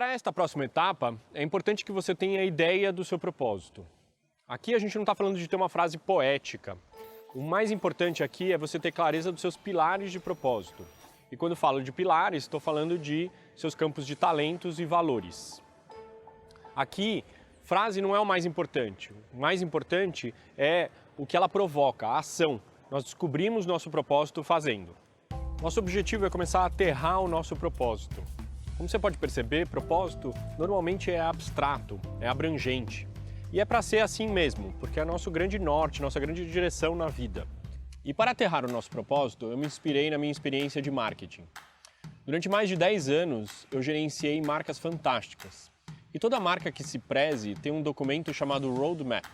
para esta próxima etapa, é importante que você tenha a ideia do seu propósito. Aqui a gente não está falando de ter uma frase poética. O mais importante aqui é você ter clareza dos seus pilares de propósito. E quando falo de pilares, estou falando de seus campos de talentos e valores. Aqui, frase não é o mais importante. O mais importante é o que ela provoca, a ação. Nós descobrimos nosso propósito fazendo. Nosso objetivo é começar a aterrar o nosso propósito. Como você pode perceber, propósito normalmente é abstrato, é abrangente. E é para ser assim mesmo, porque é nosso grande norte, nossa grande direção na vida. E para aterrar o nosso propósito, eu me inspirei na minha experiência de marketing. Durante mais de 10 anos, eu gerenciei marcas fantásticas. E toda marca que se preze tem um documento chamado Roadmap.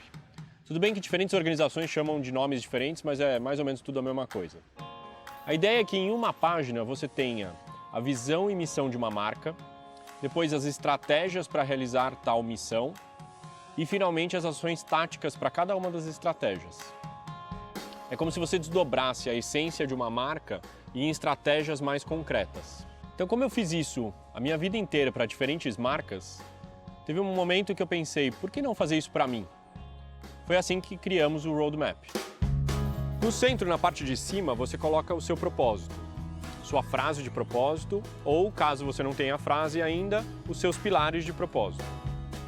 Tudo bem que diferentes organizações chamam de nomes diferentes, mas é mais ou menos tudo a mesma coisa. A ideia é que em uma página você tenha a visão e missão de uma marca, depois as estratégias para realizar tal missão e, finalmente, as ações táticas para cada uma das estratégias. É como se você desdobrasse a essência de uma marca em estratégias mais concretas. Então, como eu fiz isso a minha vida inteira para diferentes marcas, teve um momento que eu pensei, por que não fazer isso para mim? Foi assim que criamos o Roadmap. No centro, na parte de cima, você coloca o seu propósito, sua frase de propósito ou, caso você não tenha a frase ainda, os seus pilares de propósito.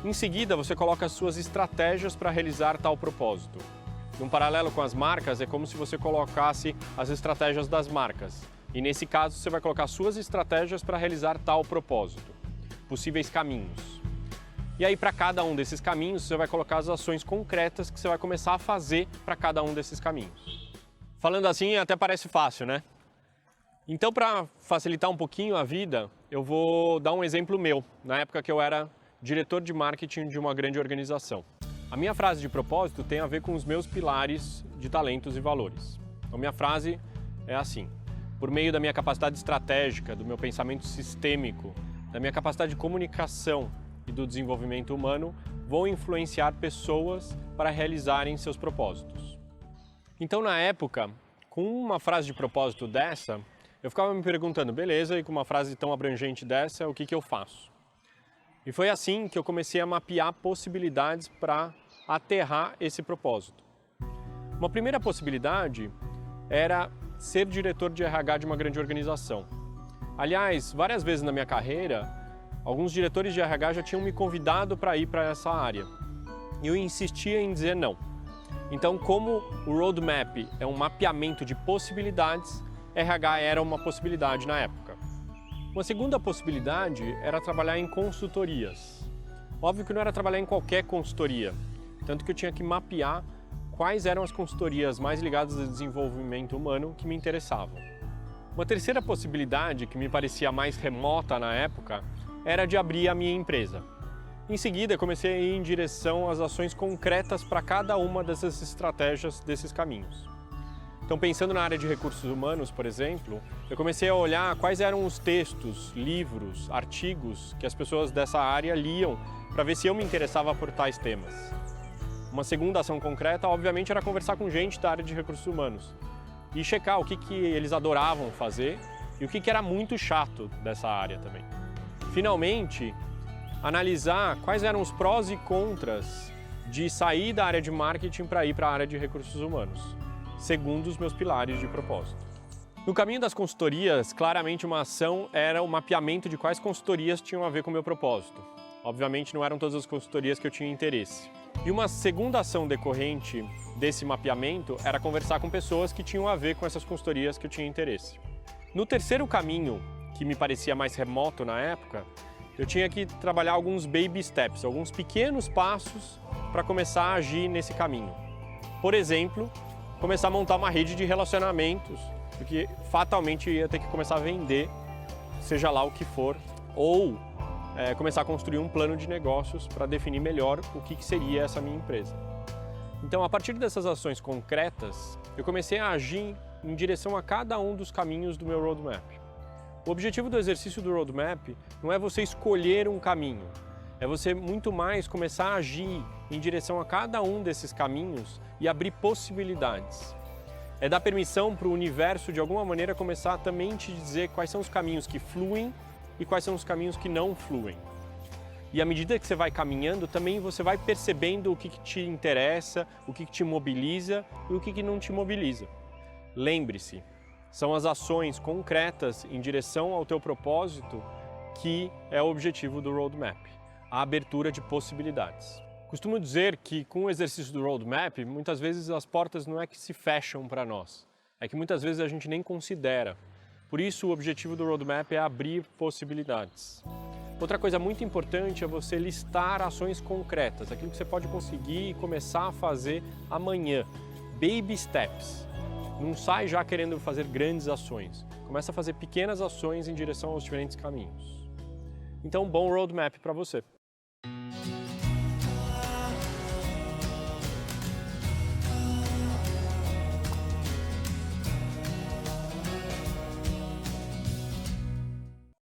Em seguida, você coloca as suas estratégias para realizar tal propósito. Num paralelo com as marcas, é como se você colocasse as estratégias das marcas. E nesse caso, você vai colocar suas estratégias para realizar tal propósito. Possíveis caminhos. E aí, para cada um desses caminhos, você vai colocar as ações concretas que você vai começar a fazer para cada um desses caminhos. Falando assim, até parece fácil, né? Então, para facilitar um pouquinho a vida, eu vou dar um exemplo meu, na época que eu era diretor de marketing de uma grande organização. A minha frase de propósito tem a ver com os meus pilares de talentos e valores. Então, minha frase é assim: por meio da minha capacidade estratégica, do meu pensamento sistêmico, da minha capacidade de comunicação e do desenvolvimento humano, vou influenciar pessoas para realizarem seus propósitos. Então, na época, com uma frase de propósito dessa, eu ficava me perguntando, beleza, e com uma frase tão abrangente dessa, o que eu faço? E foi assim que eu comecei a mapear possibilidades para aterrar esse propósito. Uma primeira possibilidade era ser diretor de RH de uma grande organização. Aliás, várias vezes na minha carreira, alguns diretores de RH já tinham me convidado para ir para essa área. E eu insistia em dizer não. Então, como o Roadmap é um mapeamento de possibilidades, RH era uma possibilidade na época. Uma segunda possibilidade era trabalhar em consultorias. Óbvio que não era trabalhar em qualquer consultoria, tanto que eu tinha que mapear quais eram as consultorias mais ligadas ao desenvolvimento humano que me interessavam. Uma terceira possibilidade, que me parecia mais remota na época, era de abrir a minha empresa. Em seguida, comecei a ir em direção às ações concretas para cada uma dessas estratégias, desses caminhos. Então, pensando na área de recursos humanos, por exemplo, eu comecei a olhar quais eram os textos, livros, artigos que as pessoas dessa área liam para ver se eu me interessava por tais temas. Uma segunda ação concreta, obviamente, era conversar com gente da área de recursos humanos e checar o que eles adoravam fazer e o que era muito chato dessa área também. Finalmente, analisar quais eram os prós e contras de sair da área de marketing para ir para a área de recursos humanos, segundo os meus pilares de propósito. No caminho das consultorias, claramente uma ação era o mapeamento de quais consultorias tinham a ver com o meu propósito. Obviamente não eram todas as consultorias que eu tinha interesse. E uma segunda ação decorrente desse mapeamento era conversar com pessoas que tinham a ver com essas consultorias que eu tinha interesse. No terceiro caminho, que me parecia mais remoto na época, eu tinha que trabalhar alguns baby steps, alguns pequenos passos para começar a agir nesse caminho. Por exemplo, começar a montar uma rede de relacionamentos, porque fatalmente ia ter que começar a vender, seja lá o que for, ou começar a construir um plano de negócios para definir melhor o que seria essa minha empresa. Então, a partir dessas ações concretas, eu comecei a agir em direção a cada um dos caminhos do meu roadmap. O objetivo do exercício do roadmap não é você escolher um caminho, é você muito mais começar a agir em direção a cada um desses caminhos e abrir possibilidades. É dar permissão para o universo, de alguma maneira, começar a também te dizer quais são os caminhos que fluem e quais são os caminhos que não fluem. E à medida que você vai caminhando, também você vai percebendo o que te interessa, o que te mobiliza e o que não te mobiliza. Lembre-se, são as ações concretas em direção ao teu propósito que é o objetivo do Roadmap, a abertura de possibilidades. Costumo dizer que com o exercício do Roadmap, muitas vezes as portas não é que se fecham para nós, é que muitas vezes a gente nem considera. Por isso o objetivo do Roadmap é abrir possibilidades. Outra coisa muito importante é você listar ações concretas, aquilo que você pode conseguir e começar a fazer amanhã. Baby steps. Não sai já querendo fazer grandes ações. Começa a fazer pequenas ações em direção aos diferentes caminhos. Então, bom roadmap para você.